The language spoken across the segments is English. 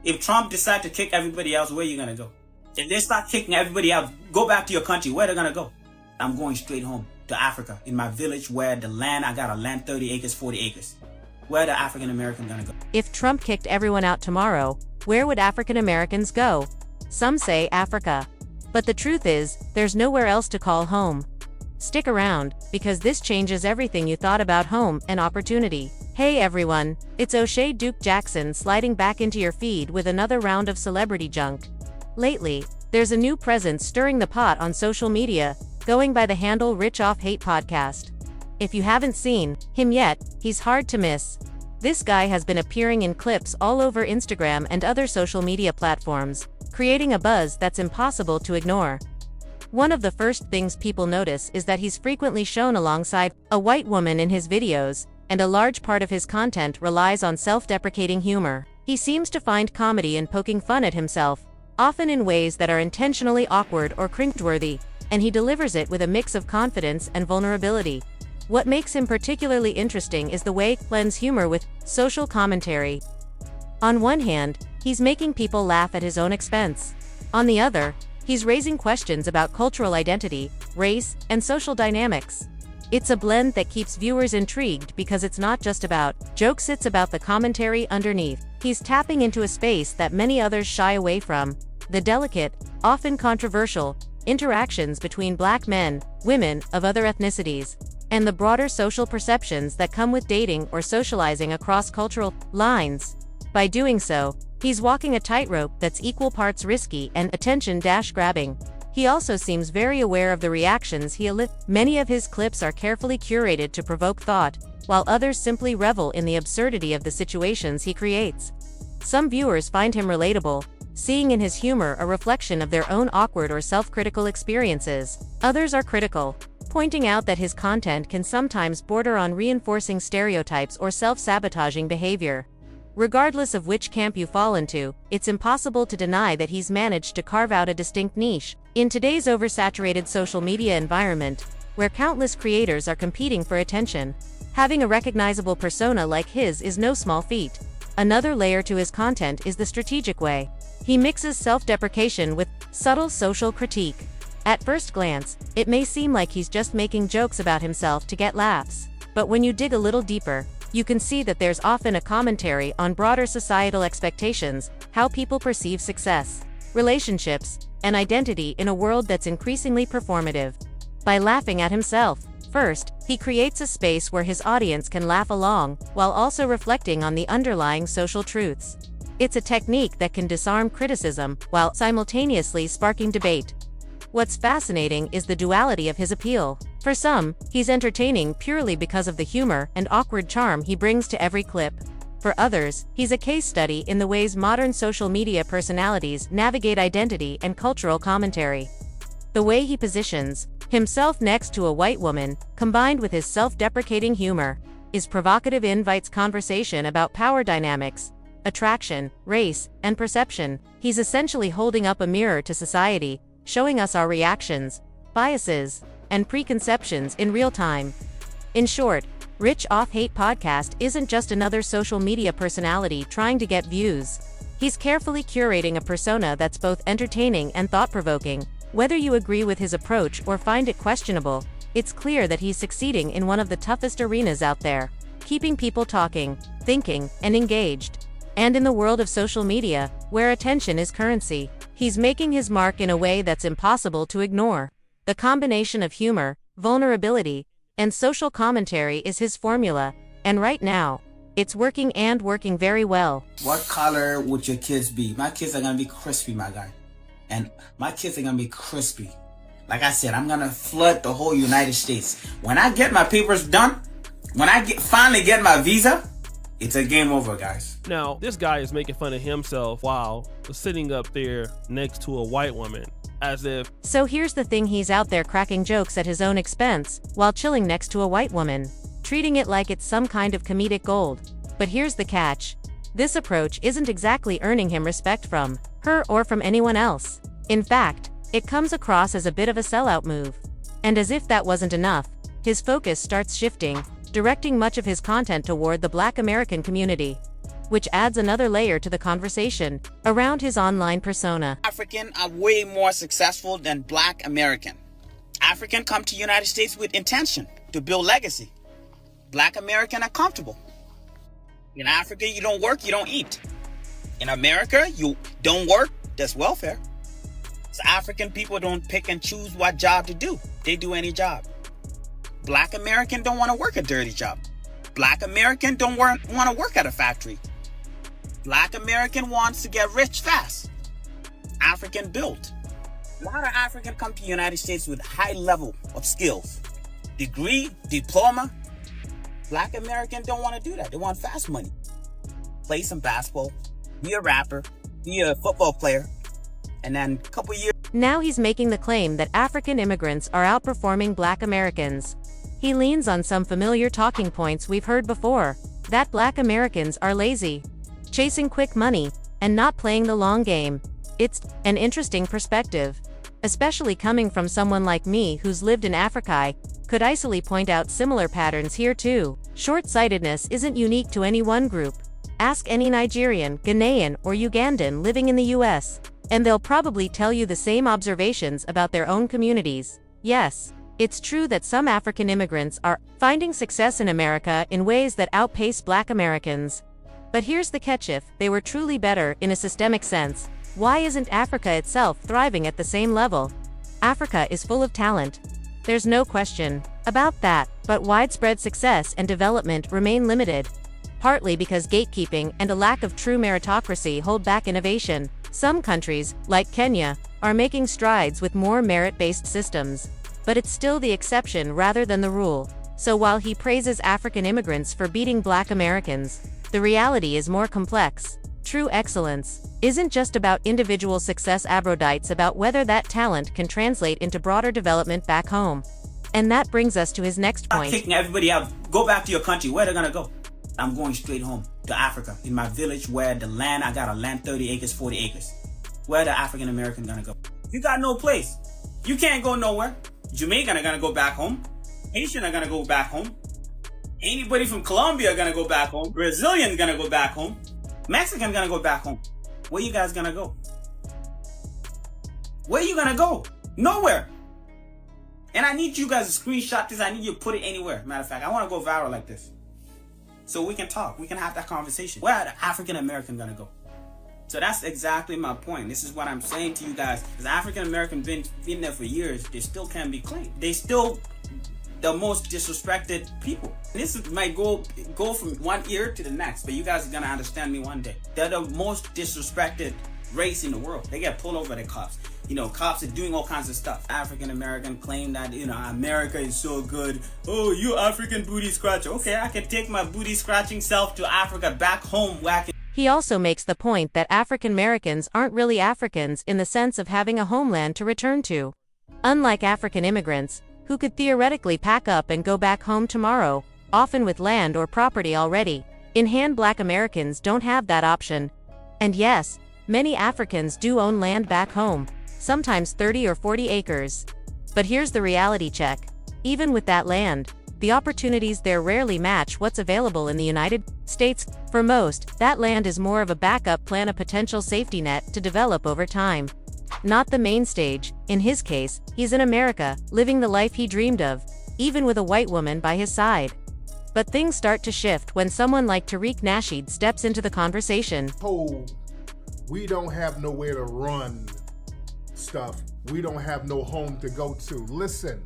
If Trump decides to kick everybody else, where are you going to go? If they start kicking everybody out, go back to your country. Where are they going to go? I'm going straight home to Africa, in my village where the land, I got a land 30 acres, 40 acres. Where are the African Americans going to go? If Trump kicked everyone out tomorrow, where would African Americans go? Some say Africa. But the truth is, there's nowhere else to call home. Stick around, because this changes everything you thought about home and opportunity. Hey everyone, it's O'Shea Duke Jackson sliding back into your feed with another round of celebrity junk. Lately, there's a new presence stirring the pot on social media, going by the handle Rich Off Hate Podcast. If you haven't seen him yet, he's hard to miss. This guy has been appearing in clips all over Instagram and other social media platforms, creating a buzz that's impossible to ignore. One of the first things people notice is that he's frequently shown alongside a white woman in his videos, and a large part of his content relies on self-deprecating humor. He seems to find comedy in poking fun at himself, often in ways that are intentionally awkward or cringeworthy, and he delivers it with a mix of confidence and vulnerability. What makes him particularly interesting is the way he blends humor with social commentary. On one hand, he's making people laugh at his own expense. On the other, he's raising questions about cultural identity, race, and social dynamics. It's a blend that keeps viewers intrigued because it's not just about jokes, it's about the commentary underneath. He's tapping into a space that many others shy away from: the delicate, often controversial, interactions between black men, women of other ethnicities, and the broader social perceptions that come with dating or socializing across cultural lines. By doing so, he's walking a tightrope that's equal parts risky and attention-grabbing. He also seems very aware of the reactions he elicits. Many of his clips are carefully curated to provoke thought, while others simply revel in the absurdity of the situations he creates. Some viewers find him relatable, seeing in his humor a reflection of their own awkward or self-critical experiences. Others are critical, pointing out that his content can sometimes border on reinforcing stereotypes or self-sabotaging behavior. Regardless of which camp you fall into, it's impossible to deny that he's managed to carve out a distinct niche. In today's oversaturated social media environment, where countless creators are competing for attention, having a recognizable persona like his is no small feat. Another layer to his content is the strategic way he mixes self-deprecation with subtle social critique. At first glance, it may seem like he's just making jokes about himself to get laughs. But when you dig a little deeper, you can see that there's often a commentary on broader societal expectations, how people perceive success, relationships, and identity in a world that's increasingly performative. By laughing at himself, first, he creates a space where his audience can laugh along, while also reflecting on the underlying social truths. It's a technique that can disarm criticism, while simultaneously sparking debate. What's fascinating is the duality of his appeal. For some, he's entertaining purely because of the humor and awkward charm he brings to every clip. For others, he's a case study in the ways modern social media personalities navigate identity and cultural commentary. The way he positions himself next to a white woman, combined with his self-deprecating humor, is provocative, invites conversation about power dynamics, attraction, race, and perception. He's essentially holding up a mirror to society, showing us our reactions, biases, and preconceptions in real time. In short, Rich Off Hate Podcast isn't just another social media personality trying to get views. He's carefully curating a persona that's both entertaining and thought-provoking. Whether you agree with his approach or find it questionable, it's clear that he's succeeding in one of the toughest arenas out there, keeping people talking, thinking, and engaged. And in the world of social media, where attention is currency, he's making his mark in a way that's impossible to ignore. The combination of humor, vulnerability, and social commentary is his formula, and right now, it's working, and working very well. What color would your kids be? My kids are gonna be crispy, my guy. And my kids are gonna be crispy. Like I said, I'm gonna flood the whole United States. When I get my papers done, when I finally get my visa, it's a game over, guys. Now, this guy is making fun of himself while sitting up there next to a white woman, as if... So here's the thing, he's out there cracking jokes at his own expense, while chilling next to a white woman, treating it like it's some kind of comedic gold. But here's the catch. This approach isn't exactly earning him respect from her or from anyone else. In fact, it comes across as a bit of a sellout move. And as if that wasn't enough, his focus starts shifting, directing much of his content toward the Black American community. which adds another layer to the conversation around his online persona. African are way more successful than Black American. African come to United States with intention to build legacy. Black American are comfortable. In Africa, you don't work, you don't eat. In America, you don't work, there's welfare. So African people don't pick and choose what job to do. They do any job. Black American don't want to work a dirty job. Black American don't want to work at a factory. Black American wants to get rich fast. African built. A lot of African come to the United States with high level of skills. Degree, diploma. Black American don't want to do that. They want fast money. Play some basketball, be a rapper, be a football player, and then a couple years. Now he's making the claim that African immigrants are outperforming Black Americans. He leans on some familiar talking points we've heard before, that Black Americans are lazy, chasing quick money, and not playing the long game. It's an interesting perspective, especially coming from someone like me who's lived in Africa. I could easily point out similar patterns here too. Short-sightedness isn't unique to any one group. Ask any Nigerian, Ghanaian, or Ugandan living in the US, and they'll probably tell you the same observations about their own communities. Yes, it's true that some African immigrants are finding success in America in ways that outpace Black Americans. But here's the catch: if they were truly better in a systemic sense, why isn't Africa itself thriving at the same level? Africa is full of talent. There's no question about that, but widespread success and development remain limited. Partly because gatekeeping and a lack of true meritocracy hold back innovation. Some countries, like Kenya, are making strides with more merit-based systems. But it's still the exception rather than the rule. So while he praises African immigrants for beating Black Americans, the reality is more complex. True excellence isn't just about individual success. It's about whether that talent can translate into broader development back home. And that brings us to his next point. Kicking everybody out. Go back to your country. Where they're gonna go? I'm going straight home to Africa. In my village where the land, I got a land 30 acres, 40 acres. Where the African American gonna go? You got no place. You can't go nowhere. Jamaican are gonna go back home. Haitian are gonna go back home. Anybody from Colombia are gonna go back home. Brazilian gonna go back home. Mexican gonna go back home. Where you guys gonna go? Where you gonna go? Nowhere. And I need you guys to screenshot this. I need you to put it anywhere. Matter of fact, I want to go viral like this, so we can talk. We can have that conversation. Where are the African American gonna go? So that's exactly my point. This is what I'm saying to you guys. Because African American been there for years, they still can't be claimed. They still the most disrespected people. This might go from one ear to the next, but you guys are gonna understand me one day. They're the most disrespected race in the world. They get pulled over by the cops. You know, cops are doing all kinds of stuff. African American claim that, you know, America is so good. Oh, you African booty scratcher. Okay, I can take my booty scratching self to Africa, back home where I can. He also makes the point that African Americans aren't really Africans in the sense of having a homeland to return to. Unlike African immigrants, who could theoretically pack up and go back home tomorrow, often with land or property already in hand, Black Americans don't have that option. And yes, many Africans do own land back home, sometimes 30 or 40 acres. But here's the reality check. Even with that land, the opportunities there rarely match what's available in the United States. For most, that land is more of a backup plan, a potential safety net to develop over time. Not the main stage. In his case, he's in America, living the life he dreamed of, even with a white woman by his side. But things start to shift when someone like Tariq Nasheed steps into the conversation. Oh, we don't have nowhere to run stuff. We don't have no home to go to. Listen,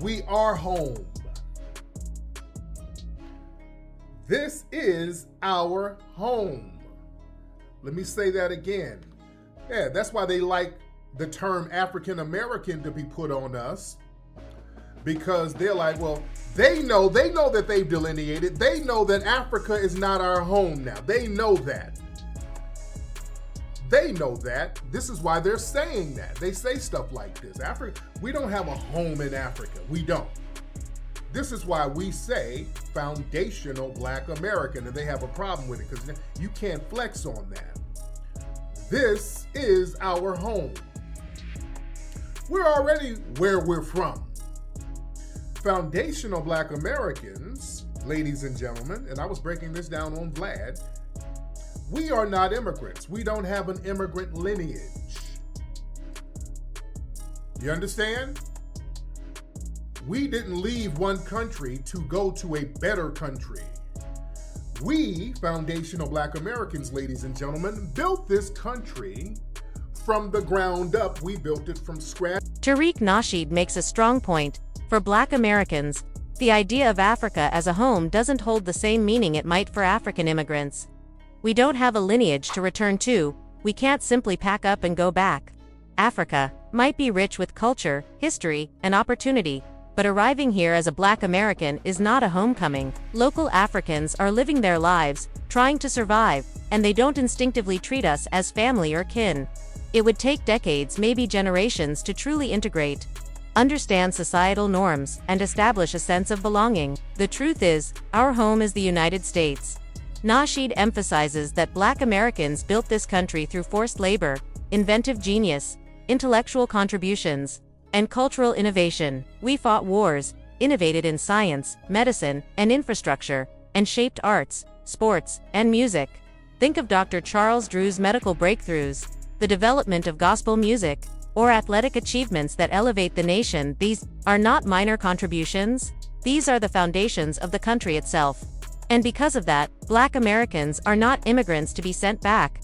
we are home. This is our home. Let me say that again. Yeah, that's why they like the term African American to be put on us, because they're like, well, they know that they've delineated. They know that Africa is not our home now. They know that. They know that. This is why they're saying that. They say stuff like this. Africa, we don't have a home in Africa. We don't. This is why we say foundational Black American, and they have a problem with it because you can't flex on that. This is our home. We're already where we're from. Foundational Black Americans ladies and gentlemen, and I was breaking this down on Vlad, we are not immigrants. We don't have an immigrant lineage. You understand? We didn't leave one country to go to a better country. We, foundational Black Americans, ladies and gentlemen, built this country from the ground up. We built it from scratch. Tariq Nasheed makes a strong point. For Black Americans, the idea of Africa as a home doesn't hold the same meaning it might for African immigrants. We don't have a lineage to return to. We can't simply pack up and go back. Africa might be rich with culture, history, and opportunity, but arriving here as a Black American is not a homecoming. Local Africans are living their lives, trying to survive, and they don't instinctively treat us as family or kin. It would take decades, maybe generations, to truly integrate, understand societal norms, and establish a sense of belonging. The truth is, our home is the United States. Nasheed emphasizes that Black Americans built this country through forced labor, inventive genius, intellectual contributions, and cultural innovation. We fought wars, innovated in science, medicine, and infrastructure, and shaped arts, sports, and music. Think of Dr. Charles Drew's medical breakthroughs, the development of gospel music, or athletic achievements that elevate the nation. These are not minor contributions. These are the foundations of the country itself. And because of that, Black Americans are not immigrants to be sent back.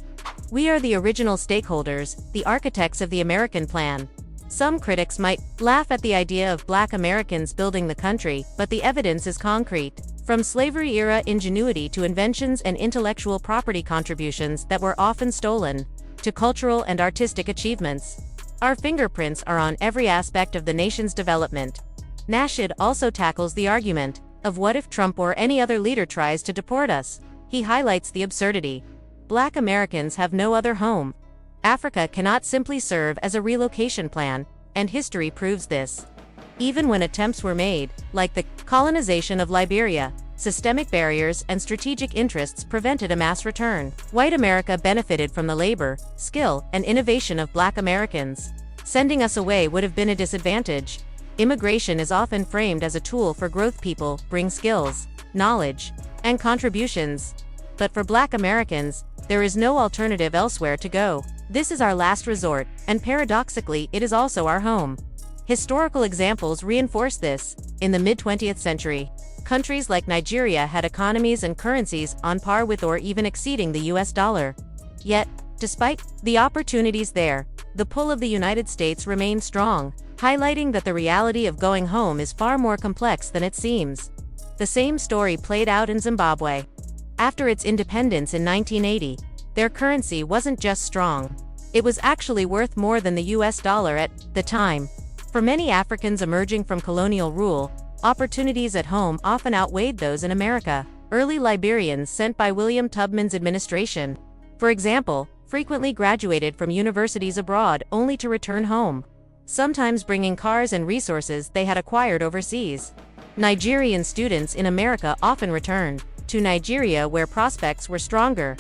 We are the original stakeholders, the architects of the American plan. Some critics might laugh at the idea of Black Americans building the country, but the evidence is concrete. From slavery-era ingenuity to inventions and intellectual property contributions that were often stolen, to cultural and artistic achievements, our fingerprints are on every aspect of the nation's development. Nasheed also tackles the argument of what if Trump or any other leader tries to deport us. He highlights the absurdity. Black Americans have no other home. Africa cannot simply serve as a relocation plan, and history proves this. Even when attempts were made, like the colonization of Liberia, systemic barriers and strategic interests prevented a mass return. White America benefited from the labor, skill, and innovation of Black Americans. Sending us away would have been a disadvantage. Immigration is often framed as a tool for growth. People bring skills, knowledge, and contributions. But for Black Americans, there is no alternative elsewhere to go. This is our last resort, and paradoxically, it is also our home. Historical examples reinforce this. In the mid-20th century, countries like Nigeria had economies and currencies on par with or even exceeding the US dollar. Yet, despite the opportunities there, the pull of the United States remained strong, highlighting that the reality of going home is far more complex than it seems. The same story played out in Zimbabwe. After its independence in 1980, their currency wasn't just strong. It was actually worth more than the US dollar at the time. For many Africans emerging from colonial rule, opportunities at home often outweighed those in America. Early Liberians sent by William Tubman's administration, for example, frequently graduated from universities abroad only to return home, sometimes bringing cars and resources they had acquired overseas. Nigerian students in America often returned to Nigeria where prospects were stronger,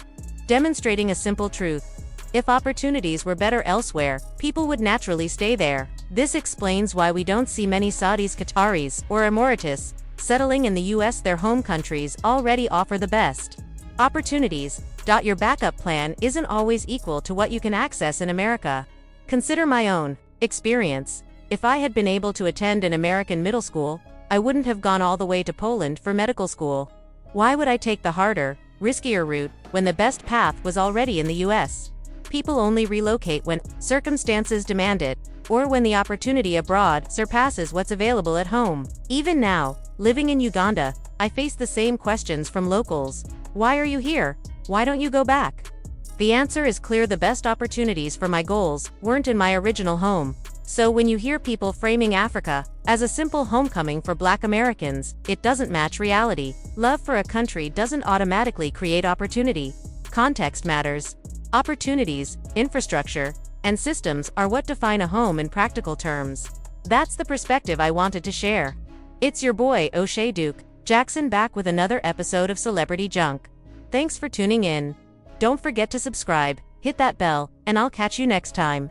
demonstrating a simple truth. If opportunities were better elsewhere, people would naturally stay there. This explains why we don't see many Saudis, Qataris, or Emiratis settling in the US. Their home countries already offer the best opportunities. Your backup plan isn't always equal to what you can access in America. Consider my own experience. If I had been able to attend an American middle school, I wouldn't have gone all the way to Poland for medical school. Why would I take the harder, riskier route when the best path was already in the US? People only relocate when circumstances demand it, or when the opportunity abroad surpasses what's available at home. Even now, living in Uganda, I face the same questions from locals. Why are you here? Why don't you go back? The answer is clear: the best opportunities for my goals weren't in my original home. So when you hear people framing Africa as a simple homecoming for Black Americans, it doesn't match reality. Love for a country doesn't automatically create opportunity. Context matters. Opportunities, infrastructure, and systems are what define a home in practical terms. That's the perspective I wanted to share. It's your boy O'Shea Duke Jackson back with another episode of Celebrity Junk. Thanks for tuning in. Don't forget to subscribe, hit that bell, and I'll catch you next time.